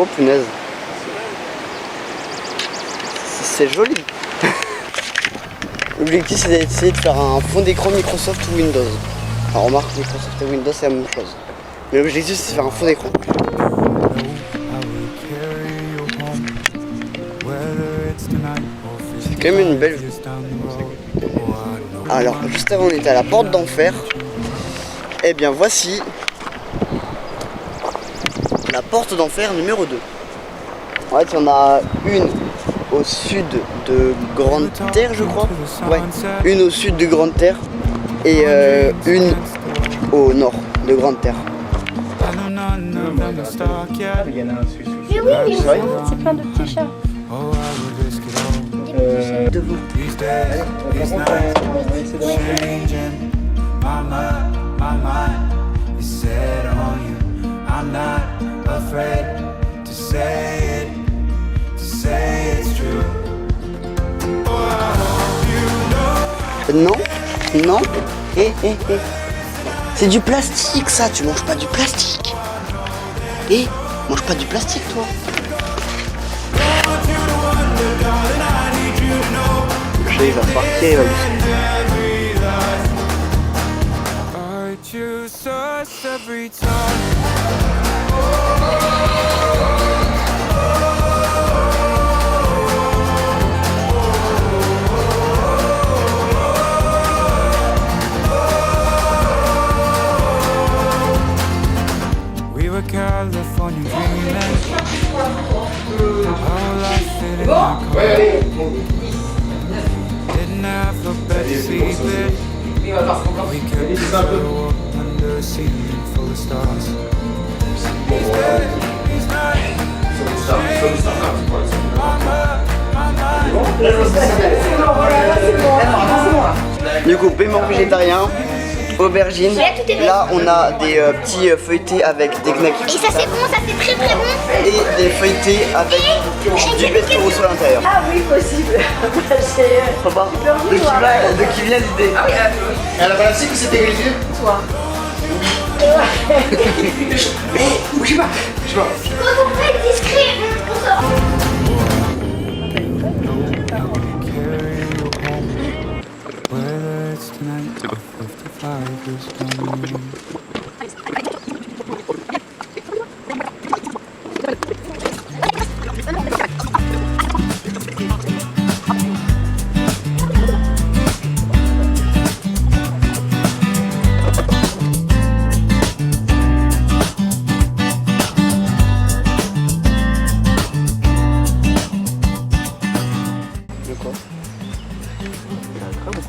Oh punaise. C'est joli. L'objectif c'est d'essayer de faire un fond d'écran Microsoft ou Windows. Enfin remarque, Microsoft et Windows c'est la même chose. Mais l'objectif c'est de faire un fond d'écran. C'est quand même une belle vue. Alors juste avant on était à la porte d'enfer. Et bien voici la porte d'enfer numéro 2. En fait il y en a une au sud de Grande Terre je crois. Ouais, une au sud de Grande Terre et une au nord de Grande Terre. Mais oui, c'est plein de petits chats. Devant. Non, non, c'est du plastique ça, tu manges pas du plastique. Mange pas du plastique toi. Le chat il va partir, il va California dreaming. Our life fit in our car. Didn't have a bed to sleep in. We could go up under a ceiling full of stars. He's dead, he's not. Du coup, paiement végétarien, aubergine. Là, on a des petits feuilletés avec des gnocchis. Et ça c'est bon, ça c'est très très bon. Et des feuilletés avec du pesto à l'intérieur. Ah oui, possible. De qui vient l'idée? Ah oui, elle a pas la cible, c'était grisé? Toi. Mais, je sais pas. Quand on fait discret, on sort. Whether it's tonight or 55 years coming.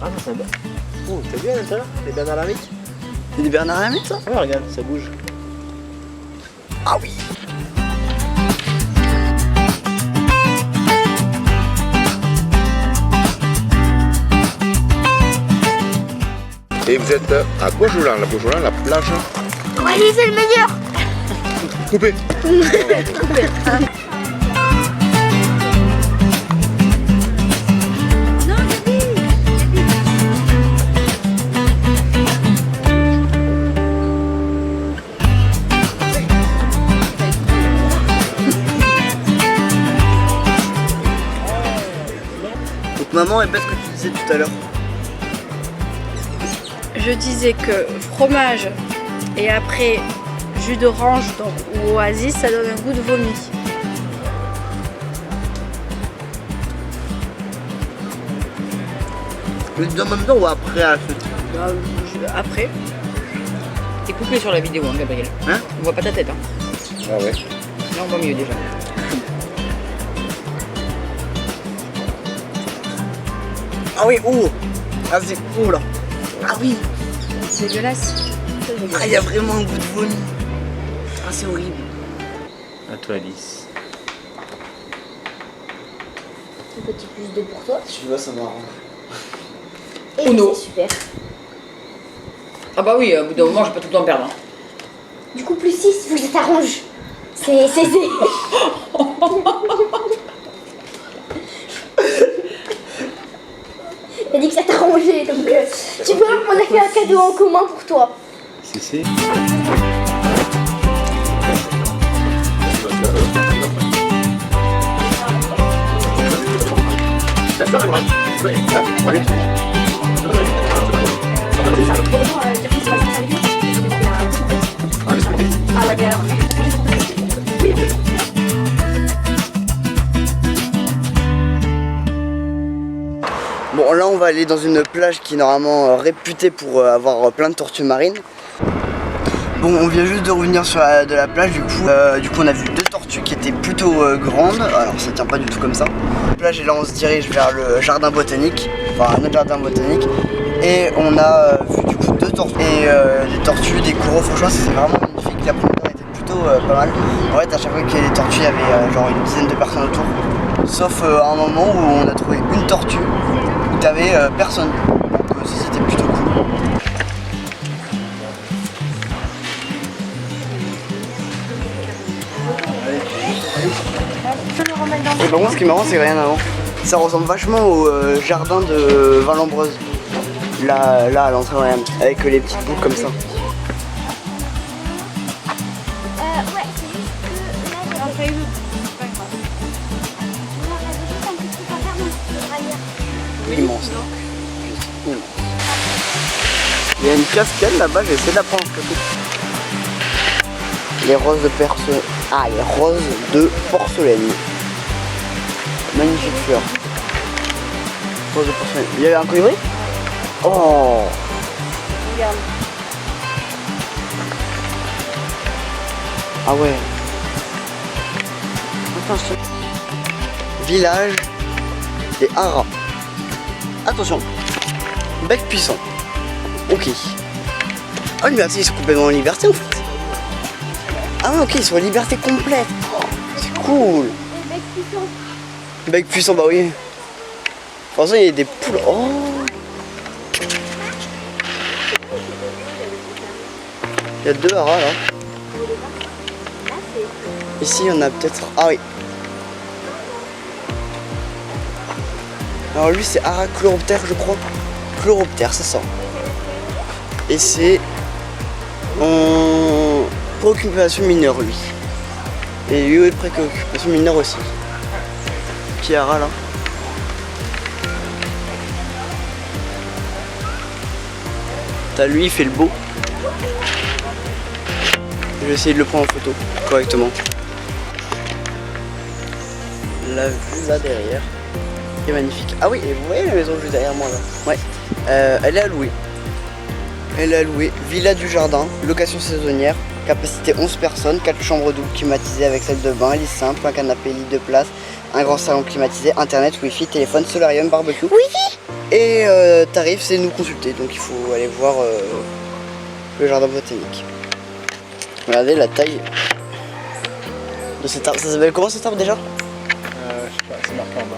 Ah non, c'est bien. Oh, t'as vu à l'intérieur les bernard lamite? C'est des Bernard Lamite ça? Ouais, regarde, ça bouge. Ah oui. Et vous êtes à Beaujolin, la plage. Allez, c'est le meilleur. Coupé. Donc maman, répète ce que tu disais tout à l'heure. Je disais que fromage et après jus d'orange ou oasis, ça donne un goût de vomi. Le dis en même temps ou après à Après. T'es coupé sur la vidéo, hein, Gabriel. Hein? On voit pas ta tête. Hein. Ah ouais. Là, on voit mieux déjà. Ah oui, oh. Ah c'est oh là. Ah oui. C'est dégueulasse. Ah il y a vraiment un goût de vomi. Ah c'est horrible. À toi, Alice. Un petit plus de pour toi. Si tu vois ça m'arrange. Et Uno. c'est super. Ah bah oui, au bout d'un moment, je vais pas tout le temps perdre. Hein. Du coup, plus 6, il faut que ça t'arrange. C'est. T'as dit que ça t'arrangeait, donc tu vois, on a fait un cadeau en commun pour toi. Si. Bon, là on va aller dans une plage qui est normalement réputée pour avoir plein de tortues marines. Bon, on vient juste de revenir sur de la plage, du coup on a vu 2 tortues qui étaient plutôt grandes. Alors ça tient pas du tout comme ça. La plage, et là on se dirige vers le jardin botanique, enfin un autre jardin botanique. Et on a vu du coup 2 tortues et des tortues, des coraux. Franchement c'est vraiment magnifique. La première était plutôt pas mal. En fait à chaque fois qu'il y avait des tortues, il y avait genre une dizaine de personnes autour. Sauf à un moment où on a trouvé une tortue où t'avais personne. Donc ça c'était plutôt cool. Et par contre ce qui est marrant c'est rien avant. Ça ressemble vachement au jardin de Vallombreuse. Là à l'entrée avec les petites boucles comme ça. Ouais, c'est juste que là, j'avais juste un petit truc à faire, donc je devrais lire. Immense. Immense. Il y a une cascade là-bas, j'ai essayé d'apprendre ce que c'est. Les roses de porcelaine. Ah, les roses de porcelaine. Magnifique fleur. Rose de porcelaine. Il y avait un colibri? Oh! Regarde. Ah ouais. Attention. Village des haras. Attention. Bec puissant. Ok. Oh, liberté, ils sont complètement en liberté en fait. Ah ouais, ok, ils sont en liberté complète. Oh, c'est cool. Bec puissant, bah oui. De toute façon, il y a des poules. Oh. Il y a 2 haras là. Ici, il y en a peut-être. Ah oui. Alors lui, c'est hara chloroptère, je crois. Chloroptère, c'est ça. Et c'est en préoccupation mineure, lui. Et lui, préoccupation mineure aussi. Petit hara là. T'as lui, il fait le beau. Je vais essayer de le prendre en photo correctement. La vue là derrière est magnifique. Ah oui, et vous voyez la maison juste derrière moi là? Ouais. Elle est à louer. Elle est à louer. Villa du jardin, location saisonnière, capacité 11 personnes, 4 chambres doubles climatisées avec salle de bain, lit simple, un canapé lit de place, un grand salon climatisé, internet, wifi, téléphone, solarium, barbecue. Wifi. Et tarif, c'est nous consulter, donc il faut aller voir le jardin botanique. Regardez la taille de cet arbre. Ça s'appelle comment cet arbre déjà? Je sais pas, c'est marqué en bas.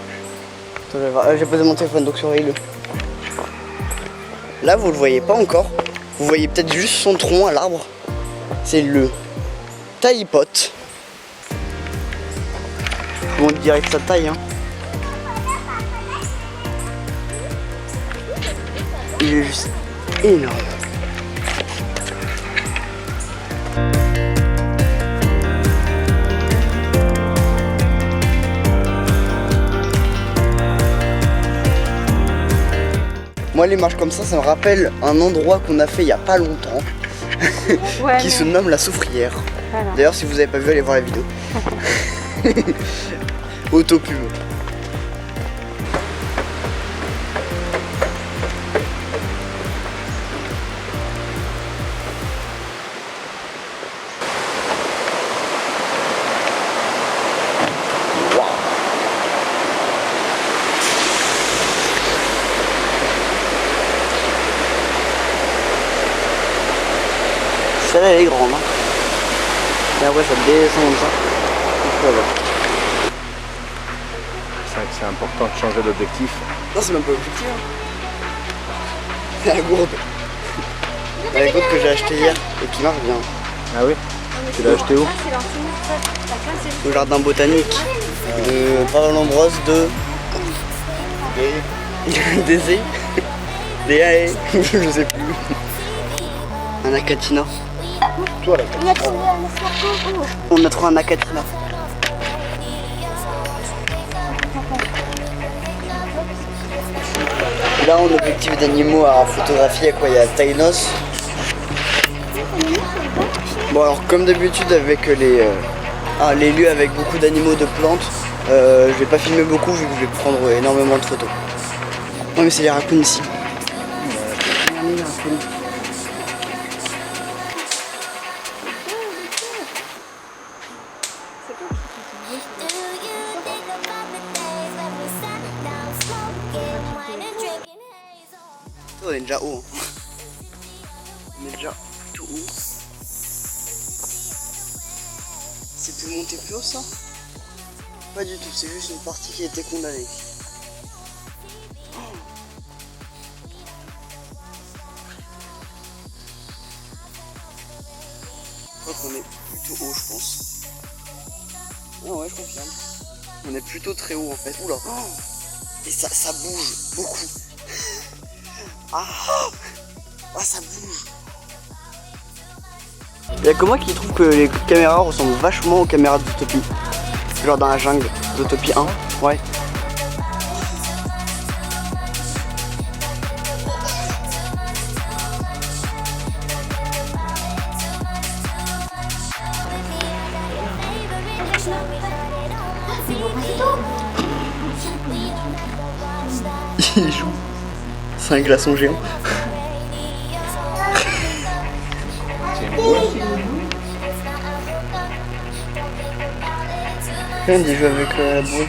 Attends, je vais voir. J'ai posé mon téléphone, donc surveille-le. Là, vous le voyez pas encore. Vous voyez peut-être juste son tronc à l'arbre. C'est le taillipote. Bon, on dirait que ça taille, hein. Il est juste énorme. Moi, les marches comme ça me rappelle un endroit qu'on a fait il y a pas longtemps, Ouais, qui se nomme la Soufrière. Voilà. D'ailleurs, si vous n'avez pas vu, allez voir la vidéo. Autopub. Celle-là elle est grande, hein. Et après ça descend comme ça. Voilà. C'est vrai que c'est important de changer d'objectif. Non, c'est même pas l'objectif. Hein. C'est la gourde. La gourde que j'ai achetée hier et qui marche bien. Ah oui? Tu l'as acheté où? Au jardin botanique de Vallombreuse de. Des je sais plus. Un acatina. Toi là. On a trouvé un escargot. On a trouvé un acatina. là, en objectif d'animaux à photographier, il y a Tainos. Bon, alors comme d'habitude avec les lieux avec beaucoup d'animaux, de plantes, je vais pas filmer beaucoup vu que je vais prendre énormément de photos. Ouais, mais c'est les raccoons ici. Regardez les raccoons. On est déjà haut. On est déjà tout haut. C'est plus monter plus haut ça? Pas du tout, c'est juste une partie qui a été condamnée. Je crois qu'on est plutôt haut, je pense. Ah ouais, je confirme. On est plutôt très haut en fait. Oula. Et ça bouge beaucoup. Ah, ça bouge. Il y a que moi qui trouve que les caméras ressemblent vachement aux caméras d'Utopie. Genre dans la jungle d'Utopie 1. Ouais. Il joue. C'est un glaçon géant. Rien d'y jouer avec la boule.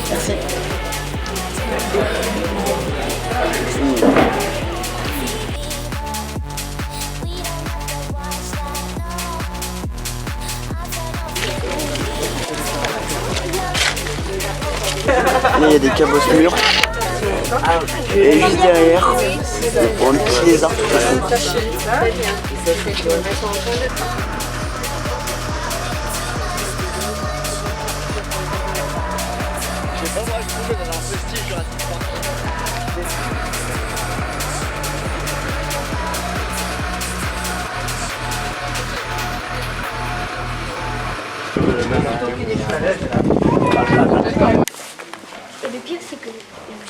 Merci. Là, il y a des cabosses mûres. Et juste derrière, pour un petit lézard tout à fait. Je sais pas, moi je trouve que dans un peu style Jurassic Park. Et le pire, c'est que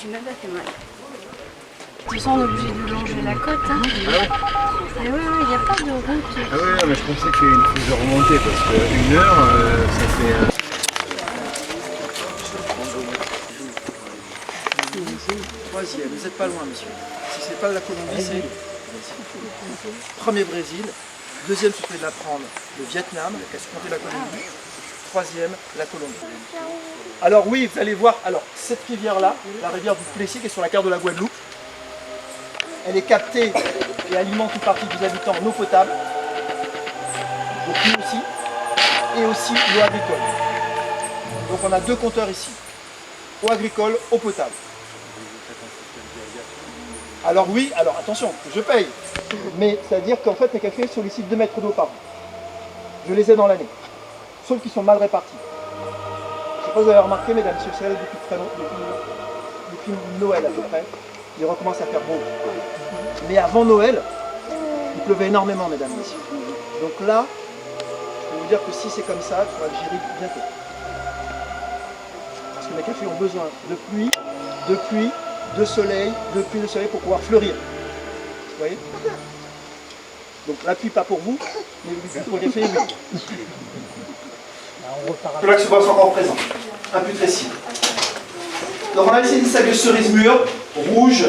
j'ai même pas fait mal. De toute façon, on est obligé de longer la côte. Hein. Ah ouais, il n'y a pas de route. Ah oui, mais je pensais qu'il y avait une chose de remonter parce qu'une heure, ça fait... Troisième, vous n'êtes pas loin, monsieur. Si c'est pas la Colombie, c'est premier Brésil. Deuxième, si vous pouvez l'apprendre, le Vietnam, qu'est-ce que compter la Colombie. Troisième, la Colombie. Alors oui, vous allez voir, alors cette rivière-là, la rivière du Plessis, qui est sur la carte de la Guadeloupe, elle est captée et alimente une partie des habitants en eau potable, donc nous aussi, et aussi l'eau agricole. Donc on a deux compteurs ici, eau agricole, eau potable. Alors oui, alors attention, je paye, mais c'est-à-dire qu'en fait mes cafés sollicitent 2 mètres d'eau par an. Je les ai dans l'année, sauf qu'ils sont mal répartis. Je ne sais pas si vous avez remarqué, mesdames, messieurs, c'est depuis très longtemps, depuis Noël à peu près, il recommence à faire beau. Mais avant Noël, il pleuvait énormément, mesdames, messieurs. Donc là, je peux vous dire que si c'est comme ça, il faudra le gérer bientôt. Parce que mes cafés ont besoin de pluie, de soleil, de pluie, de soleil pour pouvoir fleurir. Vous voyez? Donc la pluie pas pour vous, mais pour les cafés, oui. Le lac se voit encore présent. Un putrécide. Donc on a ici une sac de cerises mûres, rouge.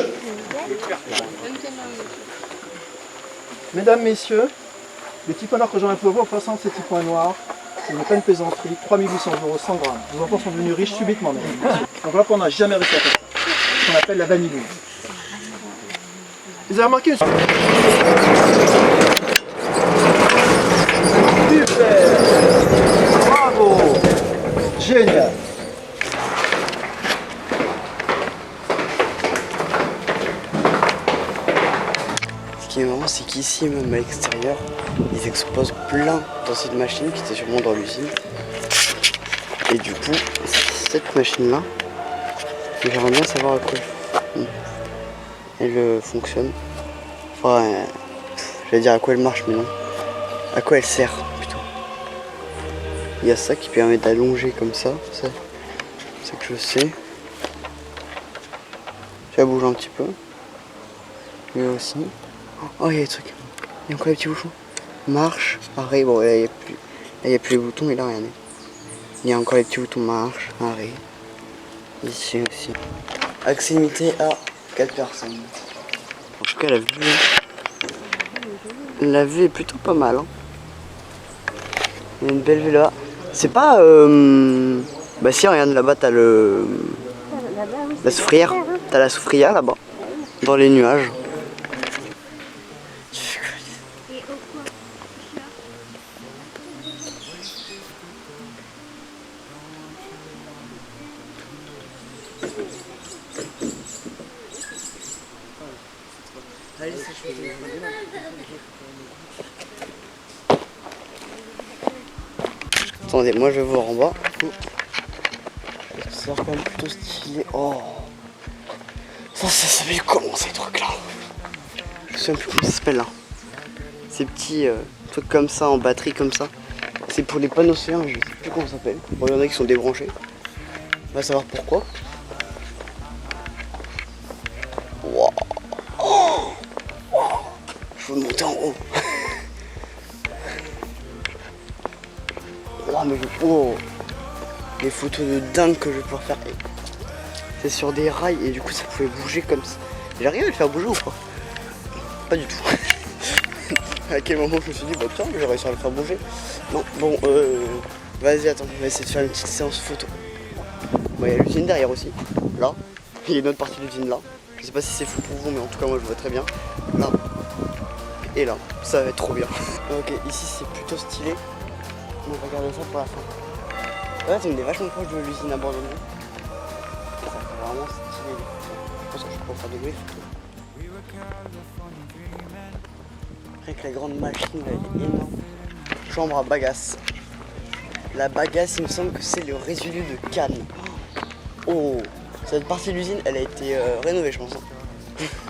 Mesdames, messieurs, les petits points noirs que j'aurais pu voir, 60 ces petits points noirs, c'est une pleine plaisanterie, 3800 € 100 grammes. Vos enfants sont devenus riches subitement même. Donc voilà qu'on n'a jamais réussi à faire ça. Ce qu'on appelle la vanilline. Vous avez remarqué? Super! Bravo! Génial! qu'ici, même à l'extérieur, ils exposent plein d'anciennes machines qui étaient sûrement dans l'usine. Et du coup, cette machine-là, j'aimerais bien savoir à quoi elle fonctionne. Enfin, j'allais dire à quoi elle marche, mais non. À quoi elle sert, plutôt. Il y a ça qui permet d'allonger comme ça. C'est que je sais. Ça bouge un petit peu. Lui aussi. Oh, il y a des trucs. Il y a encore les petits bouchons. Marche, arrêt. Bon, là, il n'y a plus les boutons, mais là, regardez. Il y a encore les petits boutons marche, arrêt. Ici aussi. Accès limité à 4 personnes. En tout cas, la vue est plutôt pas mal. Hein. Il y a une belle vue là. C'est pas... Bah si, regarde là-bas, t'as la soufrière. T'as la soufrière là-bas. Dans les nuages. Attendez, moi je vais voir en bas. Ça a l'air quand même plutôt stylé. Oh, ça s'appelle comment ces trucs là? Je sais même plus comment ça s'appelle là. Ces petits trucs comme ça en batterie comme ça. C'est pour les panneaux solaires, je sais plus comment ça s'appelle. Bon, il y en a qui sont débranchés. On va savoir pourquoi. Wow. Oh. Je veux monter en haut. Oh, mais les photos de dingue que je vais pouvoir faire. C'est sur des rails et du coup ça pouvait bouger comme ça. J'arrive à le faire bouger ou pas? Pas du tout. À quel moment je me suis dit bah tiens, j'ai réussi à le faire bouger. Non, bon vas-y, attends, on va essayer de faire une petite séance photo. Bon, il y a l'usine derrière aussi, là. Il y a une autre partie de l'usine là. Je sais pas si c'est fou pour vous, mais en tout cas moi je vois très bien. Là. Et là, ça va être trop bien. Ok, ici c'est plutôt stylé. On va regarder ça pour la fin. Là, on est vachement proche de l'usine abandonnée. Ça fait vraiment stylé. Je pense que je peux faire de bruit. Rien que la grande machine, là, elle est énorme. Chambre à bagasse. La bagasse, il me semble que c'est le résidu de Cannes. Oh, cette partie de l'usine, elle a été rénovée, je pense.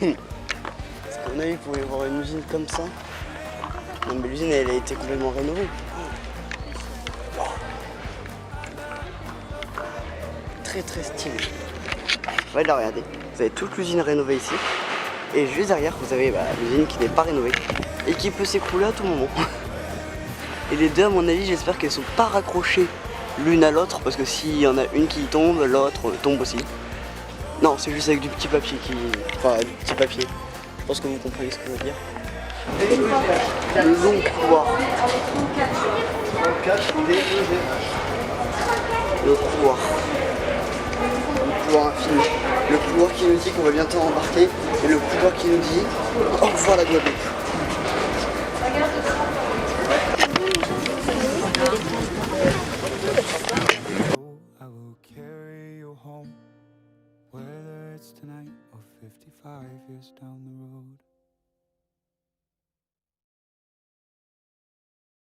Parce qu'on a vu, vous pouvez voir une usine comme ça. Non, mais l'usine, elle a été complètement rénovée. Très stylé. Ouais, là, regardez, vous avez toute l'usine rénovée ici. Et juste derrière, vous avez l'usine qui n'est pas rénovée et qui peut s'écrouler à tout moment. Et les deux, à mon avis, j'espère qu'elles sont pas raccrochées l'une à l'autre, parce que s'il y en a une qui tombe, l'autre tombe aussi. Non, c'est juste avec du petit papier qui... Enfin, du petit papier. Je pense que vous comprenez ce que je veux dire. Le long couloir. Le couloir. Le couloir infini. Le couloir qui nous dit qu'on va bientôt embarquer. Et le couloir qui nous dit au revoir la Guadeloupe. I will carry you home, whether it's tonight or 55 years down the